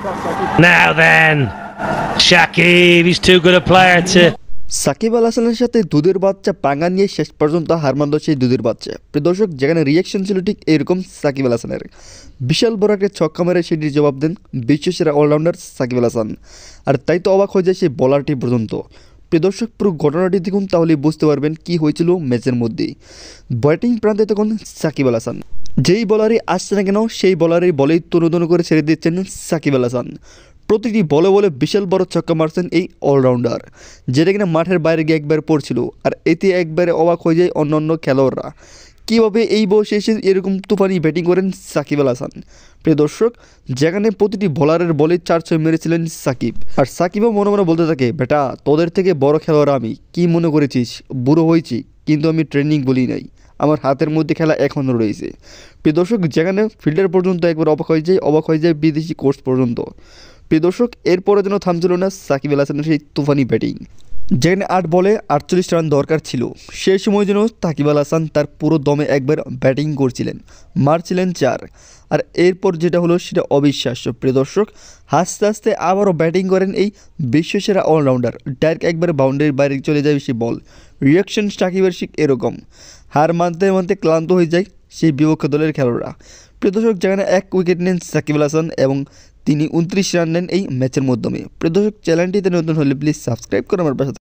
Now then, Shakib, he's too good a player to... Shakib Al হাসানের সাথে দুধের বাচ্চা পাঙ্গা নিয়ে শেষ পর্যন্ত হার মানল সেই দুধের বাচ্চা। প্রিয় দর্শক, যেখানে রিয়াকশন ছিল ঠিক এরকম সাকিব আল হাসানের। বিশাল বড় একটা ছক্কা মেরে সেটির জবাব দেন বিশ্বসেরা অলরাউন্ডার সাকিব আল হাসান। আর তাই তো অবাক হয়ে যায় সেই বলারটি পর্যন্ত। প্রিয় দর্শক, পুরো ঘটনাটি দেখুন, তাহলে বুঝতে পারবেন কি হয়েছিল ম্যাচের মধ্যেই। ব্যাটিং প্রান্তে তখন সাকিব আল হাসান, যেই বলারই আসছে না কেন সেই বলারই বলেই তনু করে ছেড়ে দিচ্ছেন সাকিব আল হাসান। প্রতিটি বলে বলে বিশাল বড় ছক্কা মারছেন এই অলরাউন্ডার, যেটা কিনা মাঠের বাইরে গিয়ে একবার পড়ছিল। আর এতে একবারে অবাক হয়ে যায় অন্যান্য খেলোয়াড়রা, কীভাবে এই বয়সে এসে এরকম তুফানি ব্যাটিং করেন সাকিব আল হাসান। প্রিয় দর্শক, যেখানে প্রতিটি বলারের বলে 4-6 মেরেছিলেন সাকিব। আর সাকিবও মনে মনে বলতে থাকে, বেটা তোদের থেকে বড় খেলোয়াড় আমি, কি মনে করেছিস বুড়ো হয়েছি, কিন্তু আমি ট্রেনিং বলি নাই, আমার হাতের মধ্যে খেলা এখনও রয়েছে। প্রিয় দর্শক, যেখানে ফিল্ডার পর্যন্ত একবার অবাক হয়ে যায় বিদেশি কোচ পর্যন্ত। প্রিয় দর্শক, এরপরে যেন থামছিল না সাকিব আল হাসানের সেই তুফানি ব্যাটিং। যেখানে 8 বলে 48 রান দরকার ছিল, সেই সময় যেন সাকিব আল হাসান তার পুরো দমে একবার ব্যাটিং করছিলেন, মারছিলেন 4। আর এরপর যেটা হলো সেটা অবিশ্বাস্য। প্রিয় দর্শক, হাসতে হাসতে আবারও ব্যাটিং করেন এই বিশ্বসেরা অলরাউন্ডার। ডাইরেক্ট একবার বাউন্ডারির বাইরে চলে যায় সেই বল। রিয়াকশন সাকিবের ঠিক এরকম, হার মানতে মানতে ক্লান্ত হয়ে যায় সেই বিপক্ষ দলের খেলোয়াড়রা। প্রিয় দর্শক, যেখানে 1 উইকেট নেন সাকিব আল হাসান এবং তিনি 29 রান নেন এই ম্যাচের মাধ্যমে। প্রিয় দর্শক, চ্যানেলটিতে নতুন হলে প্লিজ সাবস্ক্রাইব করে আমার পাশে